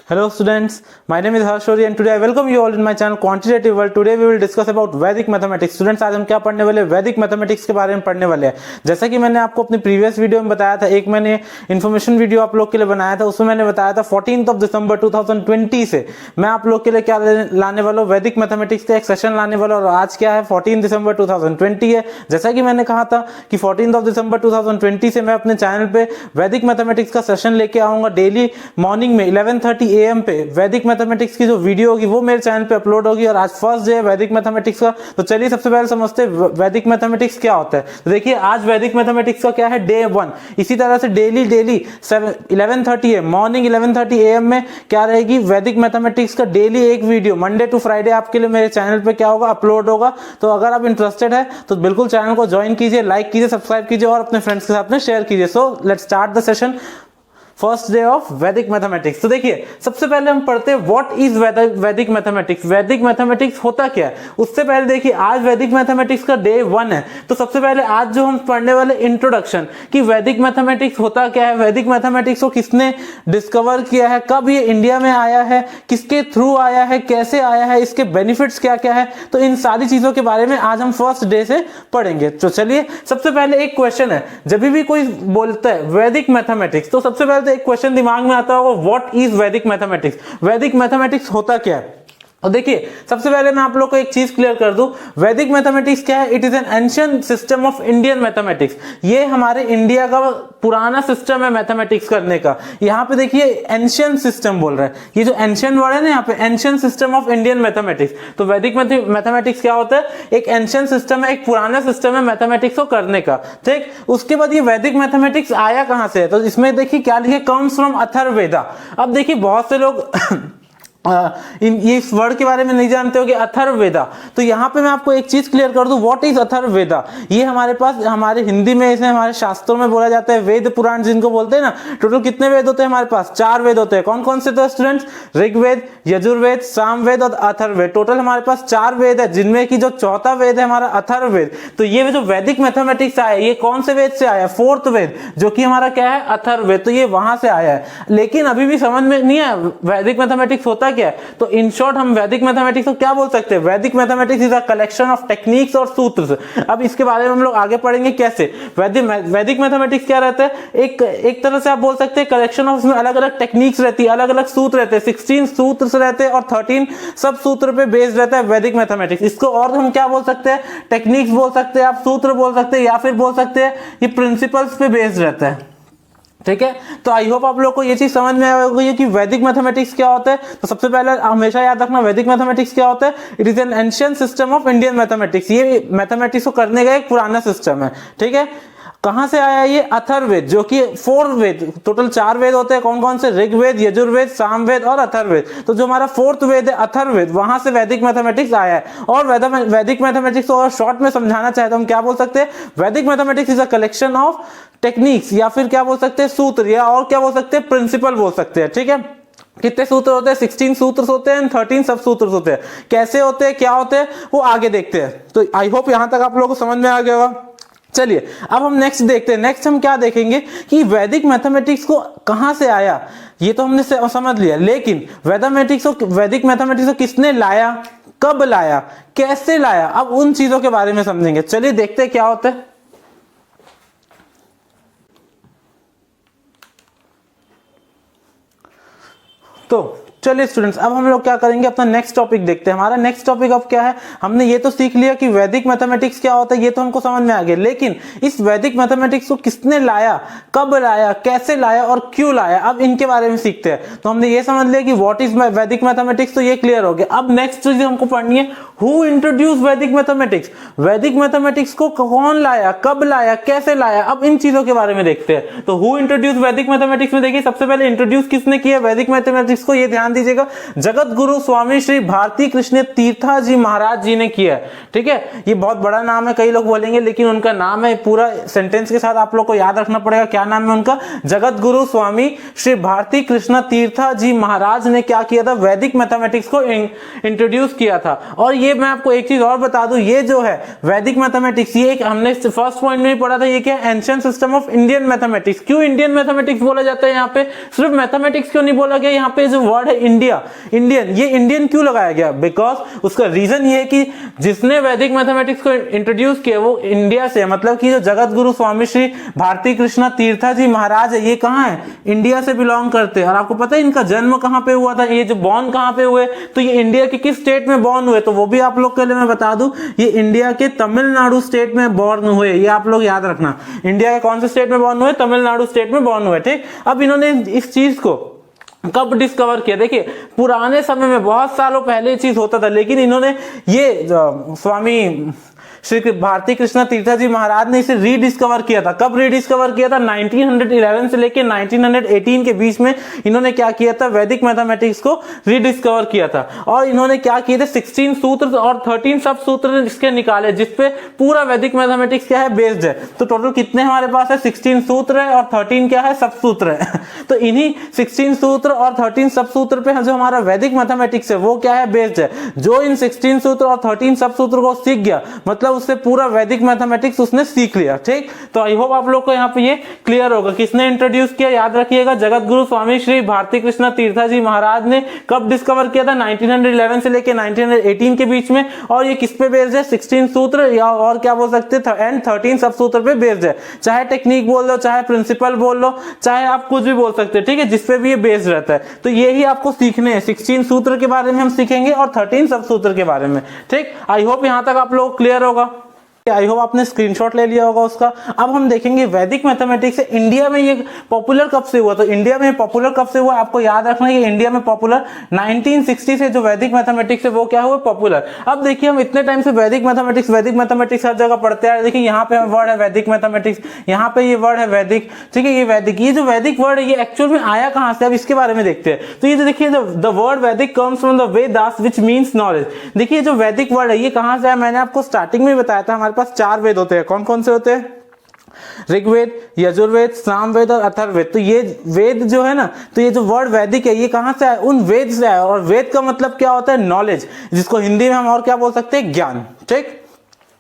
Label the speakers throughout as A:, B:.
A: Hello students, my name is Harshori and today I welcome you all in my channel Quantitative World. Today we will discuss about Vedic mathematics. Students, आज हम क्या पढ़ने वाले हैं? वैदिक mathematics के बारे में पढ़ने वाले हैं। जैसा कि मैंने आपको अपनी प्रीवियस वीडियो में बताया था, एक मैंने इन्फॉर्मेशन वीडियो आप लोग के लिए बनाया था, उसमें मैंने बताया था 14 दिसंबर 2020 से मैं आप लोग के लिए क्या लाने वाला हूँ, वैदिक मैथमेटिक्स का एक सेशन लाने वाला और आज क्या है 14 दिसंबर 2020 है। जैसा कि मैंने कहा था कि 14 दिसंबर 2020 से मैं अपने चैनल पे वैदिक मैथमेटिक्स का सेशन लेके आऊंगा डेली मॉर्निंग में 11:30 AM पे वैदिक मैथमेटिक्स की जो वीडियो होगी वो मेरे चैनल पे अपलोड होगी। और आज फर्स्ट डे है वैदिक मैथमेटिक्स का, तो चलिए सबसे पहले समझते हैं वैदिक मैथमेटिक्स क्या होता है। तो देखिए आज वैदिक मैथमेटिक्स का क्या है, डे 1। इसी तरह से डेली 11:30 AM मॉर्निंग 11:30 AM में क्या रहेगी, वैदिक मैथमेटिक्स का डेली एक वीडियो मंडे टू फ्राइडे आपके लिए मेरे चैनल पे क्या होगा, अपलोड होगा। तो अगर आप इंटरेस्टेड है तो बिल्कुल चैनल को ज्वाइन कीजिए, लाइक कीजिए, सब्सक्राइब कीजिए और अपने फ्रेंड्स के साथ में शेयर कीजिए। So let's start the session, first day of Vedic mathematics. तो देखिए सबसे पहले हम पढ़ते हैं व्हाट इज वैदिक मैथमेटिक्स। वैदिक मैथमेटिक्स होता क्या है, उससे पहले देखिए आज वैदिक मैथमेटिक्स का डे 1 है। तो सबसे पहले आज जो हम पढ़ने वाले इंट्रोडक्शन कि वैदिक मैथमेटिक्स होता क्या है, वैदिक मैथमेटिक्स को किसने डिस्कवर किया है, कब ये इंडिया में आया है, किसके थ्रू आया है, कैसे आया है, इसके बेनिफिट्स क्या क्या है, तो इन सारी चीजों के बारे में आज हम फर्स्ट डे से पढ़ेंगे। तो चलिए सबसे पहले एक क्वेश्चन है, जब भी कोई बोलता है वैदिक मैथमेटिक्स तो सबसे पहले तो एक क्वेश्चन दिमाग में आता होगा, व्हाट इज वैदिक मैथमेटिक्स। वैदिक मैथमेटिक्स होता क्या है। और देखिए सबसे पहले मैं आप लोग को एक चीज क्लियर कर दूं, वैदिक मैथमेटिक्स क्या है, it is an ancient system of Indian mathematics. ये हमारे इंडिया का पुराना सिस्टम है मैथमेटिक्स करने का। यहाँ पे देखिए एंशिएंट सिस्टम बोल रहा है, ये जो एंशिएंट वर्ड है ना यहाँ पे, ancient system of Indian mathematics. तो वैदिक मैथमेटिक्स क्या होता है, एक एंशिएंट सिस्टम है, एक पुराना सिस्टम है मैथमेटिक्स को करने का। ठीक, उसके बाद ये वैदिक मैथमेटिक्स आया कहां से है, तो इसमें देखिए क्या लिखे, कम्स फ्रॉम अथर्ववेदा। अब देखिए बहुत से लोग ये इस वर्ड के बारे में नहीं जानते हो कि अथर्ववेदा। तो यहाँ पे मैं आपको एक चीज क्लियर कर दूं, व्हाट इज अथर्ववेदा। ये हमारे पास हमारे हिंदी में इसे हमारे शास्त्रों में बोला जाता है वेद पुराण जिनको बोलते हैं ना। टोटल कितने वेद होते हैं हमारे पास, 4 वेद होते हैं। कौन कौन से तो स्टूडेंट्स, ऋग्वेद, यजुर्वेद, सामवेद और अथर्ववेद। टोटल हमारे पास 4 वेद है, जिनमें की जो चौथा वेद है हमारा अथर्ववेद। तो ये जो वैदिक मैथमेटिक्स आया ये कौन से वेद से आया, 4th वेद, जो कि हमारा क्या है अथर्ववेद। तो ये वहां से आया है, लेकिन अभी भी समझ में नहीं आया वैदिक मैथमेटिक्स होता क्या है। तो इन शॉर्ट हम वैदिक मैथमेटिक्स को क्या बोल सकते हैं, वैदिक mathematics is a collection of techniques और सूत्र। अब इसके बारे में हम लोग आगे पढ़ेंगे कैसे। वैदिक मैथमेटिक्स क्या रहता है, एक तरह से आप बोल सकते हैं कलेक्शन ऑफ, इसमें अलग अलग टेक्निक्स रहती है, अलग अलग सूत्र रहते हैं, 16 सूत्र रहते हैं और 13 सब सूत्र पे बेस्ड रहता है वैदिक मैथमेटिक्स। इसको और हम क्या बोल सकते हैं, टेक्निक्स बोल सकते हैं, आप सूत्र बोल सकते हैं, या फिर बोल सकते हैं ये प्रिंसिपल्स पे बेस्ड रहता है। ठीक है, तो आई होप आप लोग को ये चीज समझ में आ गई है कि वैदिक मैथमेटिक्स क्या होता है। तो सबसे पहले हमेशा याद रखना वैदिक मैथमेटिक्स क्या होता है, it is an ancient system of Indian mathematics. ये मैथमेटिक्स को करने का एक पुराना सिस्टम है। ठीक है, कहां से आया ये, अथर्ववेद, जो कि 4 वेद, टोटल 4 वेद होते हैं। कौन कौन से, ऋग्वेद, यजुर्वेद, सामवेद और अथर्ववेद। तो जो हमारा 4th वेद है अथर्ववेद, वहां से वैदिक मैथमेटिक्स आया है। और वैदिक मैथमेटिक्स को और शॉर्ट में समझाना चाहे तो हम क्या बोल सकते हैं, वैदिक mathematics is a collection of techniques, या फिर क्या बोल सकते हैं सूत्र, या और क्या बोल सकते हैं प्रिंसिपल बोल सकते हैं। ठीक है, कितने सूत्र होते हैं, 16 सूत्र होते हैं, 13 सब सूत्र होते हैं। कैसे होते हैं, क्या होते हैं, वो आगे देखते हैं। तो आई होप यहां तक आप लोगों को समझ में आ गया होगा। चलिए अब हम नेक्स्ट देखते हैं। नेक्स्ट हम क्या देखेंगे कि वैदिक मैथमेटिक्स को कहां से आया, ये तो हमने समझ लिया, लेकिन वैदिक मैथमेटिक्स को किसने लाया, कब लाया, कैसे लाया, अब उन चीजों के बारे में समझेंगे। चलिए देखते हैं क्या होता है। तो चलिए स्टूडेंट्स, अब हम लोग क्या करेंगे, अपना नेक्स्ट टॉपिक देखते हैं। हमारा नेक्स्ट टॉपिक अब क्या है, हमने ये तो सीख लिया कि वैदिक मैथमेटिक्स क्या होता है, ये तो हमको समझ में आ गया, लेकिन इस वैदिक मैथमेटिक्स को किसने लाया, कब लाया, कैसे लाया और क्यों लाया, अब इनके बारे में सीखते हैं। तो हमने ये समझ लिया कि व्हाट इज वैदिक मैथमेटिक्स, तो ये क्लियर हो गया। अब नेक्स्ट चीज हमको पढ़नी है, हु इंट्रोड्यूस वैदिक मैथमेटिक्स। वैदिक मैथमेटिक्स को कौन लाया, कब लाया, कैसे लाया, अब इन चीजों के बारे में देखते हैं। तो हु इंट्रोड्यूस वैदिक मैथमेटिक्स में देखिए सबसे पहले इंट्रोड्यूस किसने किया वैदिक मैथमेटिक्स को, ये ध्यान दीजिएगा, जगत गुरु स्वामी श्री भारती कृष्ण तीर्था जी महाराज जी ने किया है। ठीक है, ये बहुत बड़ा नाम है, कई लोग बोलेंगे, लेकिन उनका नाम है, पूरा सेंटेंस के साथ आप लोग को याद रखना पड़ेगा क्या नाम है उनका। जगत गुरु स्वामी श्री भारती कृष्ण तीर्था जी महाराज ने क्या किया था, वैदिक मैथमेटिक्स को इंट्रोड्यूस किया था। और ये मैं आपको एक चीज और बता दूं, ये जो है वैदिक मैथमेटिक्स, ये एक हमने फर्स्ट पॉइंट में ही पढ़ा था, ये क्या है, ancient system of Indian mathematics. क्यों इंडियन मैथमेटिक्स बोला जाता है यहाँ पे, सिर्फ मैथमेटिक्स क्यों नहीं बोला गया, यहाँ पे जो वर्ड है इंडिया, इंडियन, ये इंडियन क्यों लगाया गया, बिकॉज उसका रीजन ये है कि जिसने वैदिक मैथमेटिक्स को इंट्रोड्यूस किया वो इंडिया से, मतलब कि जो जगत गुरु स्वामी श्री भारती कृष्ण तीर्था जी महाराज है, ये कहाँ है, इंडिया से बिलोंग करते हैं। और आपको पता है इनका जन्म कहाँ पे हुआ था, ये जो बॉर्न कहाँ पे हुए, तो ये इंडिया के किस स्टेट में बॉर्न हुए, तो वो भी आप लोग के लिए मैं बता दूं, ये इंडिया के तमिलनाडु स्टेट में बॉर्न हुए, ये आप लोग याद रखना। इंडिया के कौन से स्टेट में बॉर्न हुए, तमिलनाडु स्टेट में बॉर्न हुए। ठीक, अब इन्होंने इस चीज को कब डिस्कवर किया, देखिए पुराने समय में बहुत सालों पहले ये चीज होता था, लेकिन इन्होंने ये स्वामी श्री भारती कृष्ण तीर्था जी महाराज ने इसे रीडिस्कवर किया था। कब रीडिस्कवर किया था, 1911 से लेकर 1918 के बीच में इन्होंने क्या किया था, वैदिक मैथमेटिक्स को रीडिस्कवर किया था। और इन्होंने क्या किए थे, 16 सूत्र और 13 सब सूत्र इसके निकाले, जिसपे पूरा वैदिक मैथमेटिक्स क्या है, बेस्ड है। तो टोटल कितने हमारे पास है, 16 सूत्र है और 13 क्या है, सब सूत्र है। तो इन्हीं 16 सूत्र और 13 सब सूत्र पे जो हमारा वैदिक मैथमेटिक्स है वो क्या है, बेस्ड है। जो इन 16 सूत्र और 13 सब सूत्र को सीख गया, मतलब उससे पूरा वैदिक मैथमेटिक्स उसने सीख लिया। ठीक, तो आई होप आप लोग को यहाँ पे ये क्लियर होगा। किसने इंट्रोड्यूस किया, याद रखिएगा, जगत गुरु स्वामी श्री भारती कृष्ण तीर्था जी महाराज ने। कब डिस्कवर किया था, 1911 से लेकर 1918 के बीच में। और ये किस पे बेस्ड है, 16 सूत्र या और क्या बोल सकते हैं, एंड 13 सब सूत्र पे बेस्ड है। चाहे टेक्निक बोल लो, चाहे प्रिंसिपल बोल लो, चाहे आप कुछ भी बोल सकते हैं। ठीक है, जिसपे भी ये बेस्ड रहता है। तो यही आपको सीखने हैं, 16 सूत्र के बारे में हम सीखेंगे और 13 सब सूत्र के बारे में। ठीक, आई होप यहां तक आप लोग क्लियर होगा। आई होप आपने स्क्रीनशॉट ले लिया होगा उसका। अब हम देखेंगे वैदिक मैथमेटिक्स इंडिया में ये पॉपुलर कब से हुआ। तो इंडिया में पॉपुलर कब से हुआ, आपको याद रखना है कि इंडिया में पॉपुलर 1960 से जो वैदिक मैथमेटिक्स है वो क्या हुआ, पॉपुलर। अब देखिए हम इतने टाइम से वैदिक मैथमेटिक्स हर जगह पढ़ते हैं। देखिए यहाँ पे वर्ड है वैदिक मैथमेटिक्स, यहाँ पे ये वर्ड है वैदिक। ठीक है, ये वैदिक, ये जो वैदिक वर्ड है ये एक्चुअल में आया कहाँ से, अब इसके बारे में देखते हैं। तो ये जो देखिए द वर्ड वैदिक comes from the Vedas which means knowledge. देखिए जो वैदिक वर्ड है ये कहाँ से आया, मैंने आपको स्टार्टिंग में बताया था, हमारे पास 4 वेद होते हैं। कौन कौन से होते हैं, ऋग्वेद, यजुर्वेद, सामवेद और अथर्ववेद। तो ये वेद जो है ना, तो ये जो वर्ड वैदिक है ये कहां से आया, उन वेद से आया। और वेद का मतलब क्या होता है, नॉलेज, जिसको हिंदी में हम और क्या बोल सकते हैं, ज्ञान। ठीक,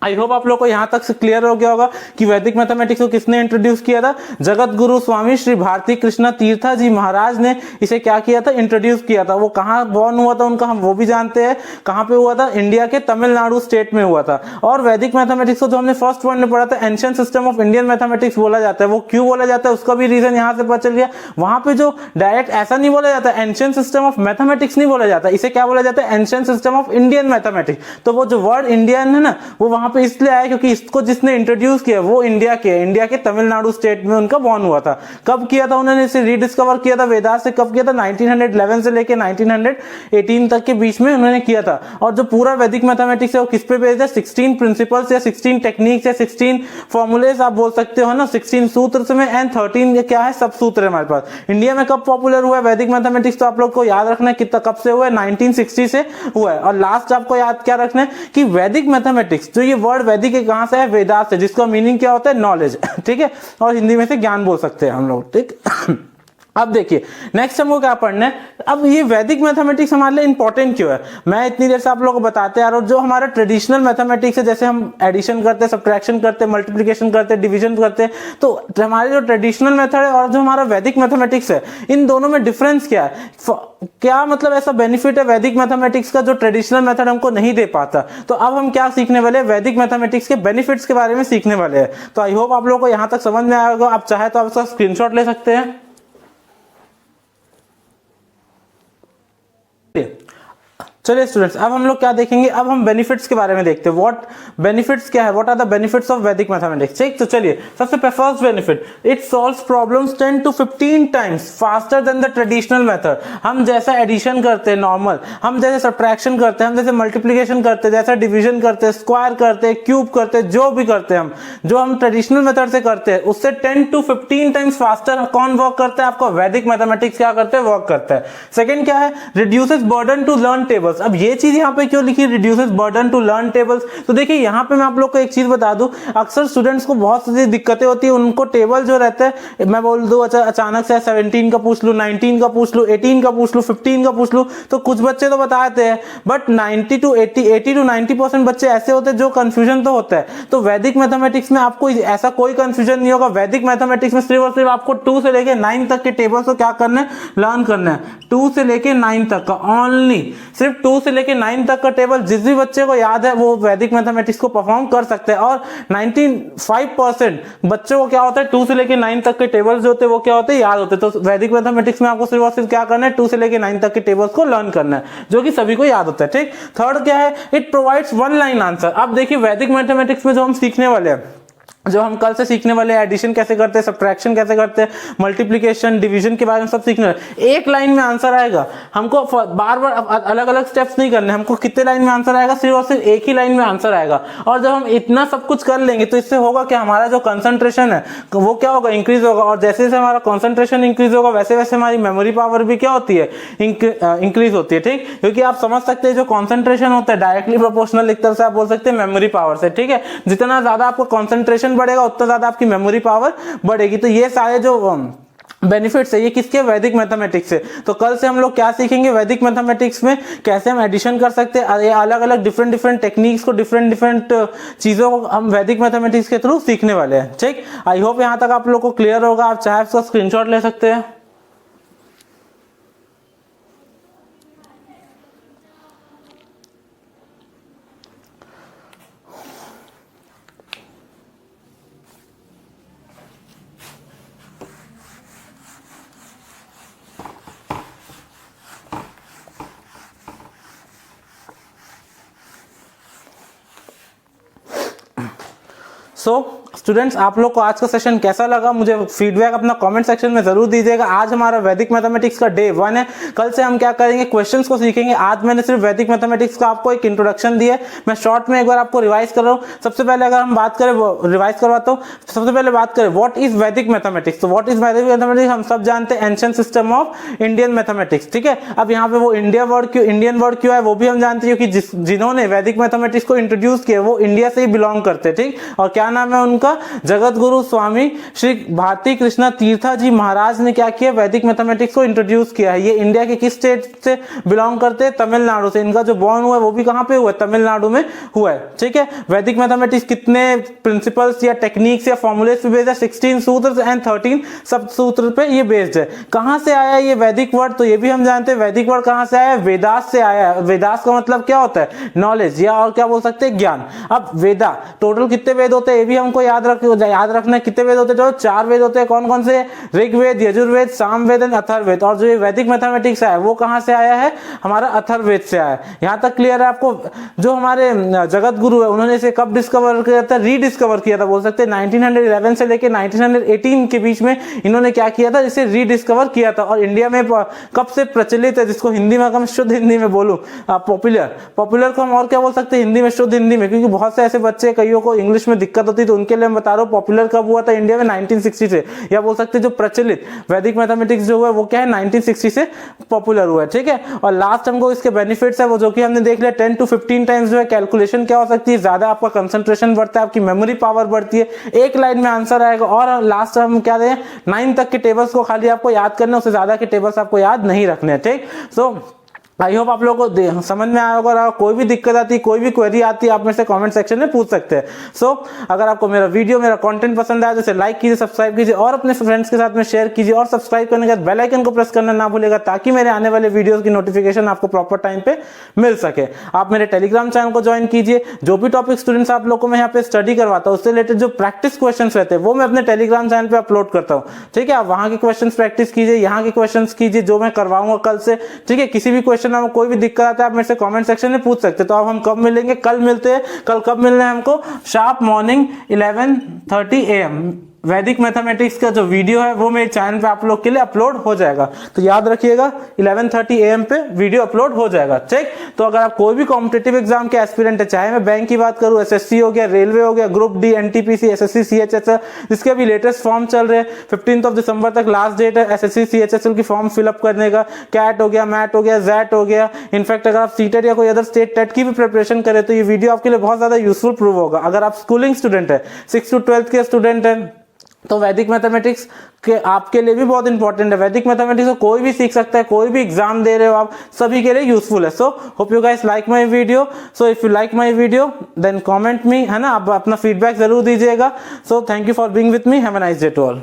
A: आई होप आप लोग को यहां तक से क्लियर हो गया होगा कि वैदिक मैथमेटिक्स को किसने इंट्रोड्यूस किया था, जगत गुरु स्वामी श्री भारती कृष्ण तीर्था जी महाराज ने इसे क्या किया था, इंट्रोड्यूस किया था। वो कहां बॉर्न हुआ था उनका, हम वो भी जानते हैं। कहां पे हुआ था, इंडिया के तमिलनाडु स्टेट में हुआ था। और वैदिक मैथमेटिक्स को जो हमने फर्स्ट पॉइंट में पढ़ा था, ancient system of Indian mathematics बोला जाता है। वो क्यों बोला जाता है उसका भी रीजन यहां से पता चल गया। वहां पे जो डायरेक्ट ऐसा नहीं बोला जाता, एंशिएंट सिस्टम ऑफ मैथमेटिक्स नहीं बोला जाता, इसे क्या बोला जाता है, ancient system of Indian mathematics. तो वो जो वर्ड इंडियन है ना, वो वहां पे इसलिए आया क्योंकि इसको जिसने इंट्रोड्यूस किया वो इंडिया के तमिलनाडु स्टेट में उनका बॉर्न हुआ था। कब किया था उन्होंने इसे रीडिस्कवर किया था वेदास से, कब किया था, 1911 से लेकर 1918 तक के बीच में उन्होंने किया था। और जो पूरा वैदिक मैथमेटिक्स है वो किस पे बेस्ड है, 16 प्रिंसिपल्स या 16 टेक्निक्स या 16 फॉर्मूलेस आप बोल सकते हो ना, 16 सूत्र में एंड 13 क्या है, सब सूत्र है हमारे पास। इंडिया में कब पॉपुलर हुआ है वैदिक मैथमेटिक्स, तो आप लोग को याद रखना है कितना कब से हुआ है, 1960 से हुआ है। और लास्ट आपको याद क्या रखना है कि वैदिक मैथमेटिक्स जो ये वर्ड वैदिक कहां से है, वेदास से, जिसका मीनिंग क्या होता है, नॉलेज। ठीक है, और हिंदी में से ज्ञान बोल सकते हैं हम लोग। ठीक, अब देखिए नेक्स्ट हमको क्या पढ़ना है। अब ये वैदिक मैथमेटिक्स हमारे लिए इंपॉर्टेंट क्यों है, मैं इतनी देर से आप लोगों को बताते हैं। और जो हमारा ट्रेडिशनल मैथमेटिक्स है, जैसे हम एडिशन करते हैं, सब्ट्रैक्शन करते हैं, मल्टीप्लिकेशन करते हैं, डिवीजन करते हैं, तो हमारे जो ट्रेडिशनल मेथड है और जो हमारा वैदिक मैथमेटिक्स है, इन दोनों में डिफरेंस क्या है, क्या मतलब ऐसा बेनिफिट है वैदिक मैथमेटिक्स का जो ट्रेडिशनल मेथड हमको नहीं दे पाता। तो अब हम क्या सीखने वाले हैं, वैदिक मैथमेटिक्स के बेनिफिट्स के बारे में सीखने वाले हैं। तो आई होप आप लोगों को यहां तक समझ में आया होगा। आप चाहे तो आप इसका स्क्रीनशॉट ले सकते हैं। चलिए स्टूडेंट्स, अब हम लोग क्या देखेंगे, अब हम बेनिफिट्स के बारे में देखते हैं। व्हाट बेनिफिट्स क्या है, what are the benefits of Vedic mathematics. ठीक, तो चलिए सबसे first benefit, it solves problems 10 to 15 times faster than the traditional method. हम जैसा एडिशन करते हैं नॉर्मल, हम जैसे सब्ट्रैक्शन करते हैं, हम जैसे मल्टीप्लिकेशन करते हैं, जैसा डिवीजन करते हैं, स्क्वायर करते हैं, क्यूब करते हैं, जो भी करते हैं हम, जो हम ट्रेडिशनल मेथड से करते हैं उससे 10 to 15 टाइम्स फास्टर कौन वर्क करता है, आपको वैदिक मैथमेटिक्स क्या करते हैं, वर्क करता है। सेकंड क्या है, reduces burden to learn tables. अब ये चीज यहाँ पे क्यों लिखी, reduces burden to learn tables? तो देखिए यहाँ पे मैं आप लोग को एक चीज बता दूं, अक्सर स्टूडेंट्स को बहुत सी दिक्कतें होती है, उनको टेबल जो रहते हैं, मैं बोल दूं अच्छा अचानक से 17 का पूछ लूं, 19 का पूछ लूं, 18 का पूछ लूं, 15 का पूछ लूं, तो कुछ बच्चे तो बताते हैं, बट 90 to 90% बच्चे ऐसे होते हैं जो कंफ्यूजन तो होता है। तो वैदिक मैथमेटिक्स में आपको ऐसा कोई कंफ्यूजन नहीं होगा। वैदिक मैथमेटिक्स में सिर्फ और सिर्फ आपको 2 से लेके 9 तक के टेबल्स को क्या करना है, लर्न करना है। 2 से लेके 9 तक का ओनली, सिर्फ 2 से लेके 9 तक का टेबल जिस भी बच्चे को याद है वो वैदिक मैथमेटिक्स को परफॉर्म कर सकते हैं। और 95% बच्चों को क्या होता है, 2 से लेके 9 तक के टेबल्स जो होते हैं वो क्या होते हैं, याद होते हैं। तो वैदिक मैथमेटिक्स में आपको सिर्फ और सिर्फ क्या करना है, 2 से लेके 9 तक के टेबल्स को लर्न करना है, जो कि सभी को याद होता है। ठीक, थर्ड क्या है, it provides one line answer. अब देखिए वैदिक मैथमेटिक्स में जो हम सीखने वाले हैं, जो हम कल से सीखने वाले हैं, एडिशन कैसे करते हैं, सब्ट्रैक्शन कैसे करते हैं, मल्टीप्लिकेशन, डिवीजन के बारे में सब सीखने वाले, एक लाइन में आंसर आएगा। हमको बार बार अलग अलग स्टेप्स नहीं करने, हमको कितने लाइन में आंसर आएगा, सिर्फ और सिर्फ एक ही लाइन में आंसर आएगा। और जब हम इतना सब कुछ कर लेंगे तो इससे होगा कि हमारा जो कंसंट्रेशन है वो क्या होगा, इंक्रीज होगा। और जैसे जैसे हमारा कंसंट्रेशन इंक्रीज होगा वैसे वैसे हमारी मेमोरी पावर भी क्या होती है, इंक्रीज होती है। ठीक, क्योंकि आप समझ सकते हैं जो कॉन्सेंट्रेशन होता है डायरेक्टली प्रोपोर्शनल एक तरह से आप बोल सकते हैं मेमोरी पावर से। ठीक है, जितना ज्यादा आपका कॉन्सेंट्रेशन बढ़ेगा उतना ज्यादा आपकी मेमोरी पावर बढ़ेगी। तो ये सारे जो बेनिफिट्स है ये किसके, वैदिक मैथमेटिक्स से। तो कल से हम लोग क्या सीखेंगे, वैदिक मैथमेटिक्स में कैसे हम एडिशन कर सकते हैं, ये अलग अलग डिफरेंट टेक्निक्स को, डिफरेंट चीजों को हम वैदिक मैथमेटिक्स के थ्रू सीखने वाले हैं। ठीक, आई होप यहां तक आप लोग को क्लियर होगा। आप चाहे उसका स्क्रीनशॉट ले सकते हैं। सो स्टूडेंट्स, आप लोग को आज का सेशन कैसा लगा, मुझे फीडबैक अपना कमेंट सेक्शन में जरूर दीजिएगा। आज हमारा वैदिक मैथमेटिक्स का डे 1 है। कल से हम क्या करेंगे, क्वेश्चंस को सीखेंगे। आज मैंने सिर्फ वैदिक मैथमेटिक्स का आपको एक इंट्रोडक्शन दिया है, मैं शॉर्ट में एक बार आपको रिवाइज कर रहा हूँ। सबसे पहले अगर हम बात करें, रिवाइज करवाता हूँ। सबसे पहले बात करें व्हाट इज वैदिक मैथमेटिक्स। तो व्हाट इज वैदिक मैथमेटिक्स हम सब जानते हैं, ancient system of Indian mathematics. ठीक है, अब यहाँ पे वो इंडियन वर्ड क्यों है वो भी हम जानते हैं, क्योंकि जिन्होंने वैदिक मैथमेटिक्स को इंट्रोड्यूस किया वो इंडिया से ही बिलोंग करते। ठीक, और क्या नाम है उनका, जगत गुरु स्वामी श्री भारती कृष्णा तीर्था जी महाराज ने क्या किया, वैदिक मैथमेटिक्स को इंट्रोड्यूस किया है। ये इंडिया के किस स्टेट से बिलोंग करते हैं, तमिलनाडु से। इनका जो बॉर्न हुआ है वो भी कहां पे हुआ है, तमिलनाडु में हुआ है। ठीक है, वैदिक मैथमेटिक्स कितने प्रिंसिपल्स या टेक्निक्स या फॉर्मूलेस पे बेस्ड है, 16 सूत्र एंड 13 सब सूत्र पे ये बेस्ड है। कहां से आया ये वैदिक वर्ड, तो ये भी हम जानते हैं वैदिक वर्ड कहां से आया है, वेदास से आया है। वेदास का मतलब क्या होता है, नॉलेज, या और क्या बोल सकते हैं, ज्ञान। अब वेदा टोटल कितने वेद होते हैं ये भी हमको याद रखना है। कितने वेद होते हैं, जो 4 वेद होते हैं। कौन कौन से, ऋग्वेद, यजुर्वेद, सामवेद एंड अथर्ववेद। और जो ये वैदिक मैथमेटिक्स है वो कहां से आया है, हमारा अथर्ववेद से आया है। यहां तक क्लियर है आपको। जो हमारे जगत गुरु है उन्होंने इसे कब डिस्कवर किया था, रीडिस्कवर किया था बोल सकते हैं। 1911 से लेकर 1918 के बीच में इन्होंने क्या किया था, इसे रीडिस्कवर किया था। और इंडिया में कब से प्रचलित है, जिसको हिंदी में हम शुद्ध हिंदी में बोलूं, पॉपुलर को हम और क्या बोल सकते हैं हिंदी में, शुद्ध हिंदी में, क्योंकि बहुत से ऐसे बच्चे कईयों को इंग्लिश में दिक्कत होती है, तो उनके लिए मैं बता रहा हूँ पॉपुलर कब हुआ था इंडिया में, 1960 से। या बोल सकते हैं जो प्रचलित वैदिक मैथमेटिक्स जो हुआ है वो क्या है, 1960 से पॉपुलर हुआ है। ठीक है, और लास्ट हमको इसके बेनिफिट्स है वो जो कि हमने देख लिया, 10 to 15 टाइम्स जो है कैलकुलेशन क्या हो सकती है, ज्यादा आपका कंसंट्रेशन बढ़ता है, आपकी मेमोरी पावर बढ़ती है, एक लाइन में आंसर आएगा। और लास्ट हम क्या दें, 9 तक के टेबल्स को खाली आपको याद करना है, उससे ज्यादा के टेबल्स आपको याद नहीं रखने हैं। ठीक, सो आई होप आप लोगों को समझ में आया होगा। कोई भी दिक्कत आती है, कोई भी क्वेरी आती है, आप मेरे से कमेंट सेक्शन में पूछ सकते हैं। सो अगर आपको मेरा वीडियो, मेरा कंटेंट पसंद आया तो इसे लाइक कीजिए, सब्सक्राइब कीजिए और अपने फ्रेंड्स के साथ में शेयर कीजिए। और सब्सक्राइब करने के बाद बेल आइकन को प्रेस करना ना भूलिएगा, ताकि मेरे आने वाले वीडियोस की नोटिफिकेशन आपको प्रॉपर टाइम पे मिल सके। आप मेरे टेलीग्राम चैनल को ज्वाइन कीजिए। जो भी टॉपिक स्टूडेंट्स आप लोग को मैं यहाँ पे स्टडी करवाता हूँ उससे रिलेटेड जो प्रैक्टिस क्वेश्चन रहते हैं वो मैं अपने टेलीग्राम चैनल पे अपलोड करता हूँ। ठीक है, आप वहां के क्वेश्चन प्रैक्टिस कीजिए, यहाँ के क्वेश्चन कीजिए जो मैं करवाऊंगा कल से। ठीक है, किसी भी क्वेश्चन क्वेश्चन में कोई भी दिक्कत आता है आप मेरे से कमेंट सेक्शन में पूछ सकते हैं। तो अब हम कब मिलेंगे, कल मिलते हैं। कल कब मिलना है हमको, शार्प मॉर्निंग 11:30 AM। वैदिक मैथमेटिक्स का जो वीडियो है वो मेरे चैनल पे आप लोग के लिए अपलोड हो जाएगा, तो याद रखिएगा 11:30 AM पे वीडियो अपलोड हो जाएगा, ठीक। तो अगर आप कोई भी कॉम्पिटिटिव एग्जाम के एस्पिरेंट है, चाहे मैं बैंक की बात करूं, एसएससी हो गया, रेलवे हो गया, group D, NTPC, SSC CHSL, जिसके भी लेटेस्ट फॉर्म चल रहे हैं, 15 दिसंबर तक लास्ट डेट है एसएससी सीएचएसएल की फॉर्म फिलअप करने का। कैट हो गया, मैट हो गया, जैट हो गया। इनफैक्ट अगर आप सीटेट या कोई अदर स्टेट टेट की भी प्रिपरेशन करें तो ये वीडियो आपके लिए बहुत ज्यादा यूजफुल प्रूव होगा। अगर आप स्कूलिंग स्टूडेंट है, 6 to 12 के स्टूडेंट है, तो वैदिक मैथमेटिक्स के आपके लिए भी बहुत इंपॉर्टेंट है। वैदिक मैथमेटिक्स को कोई भी सीख सकता है, कोई भी एग्जाम दे रहे हो आप, सभी के लिए यूजफुल है। So hope you guys like my video. So if you like my video then comment me, है ना, आप अपना फीडबैक जरूर दीजिएगा। So thank you for being with me, have a nice day to all.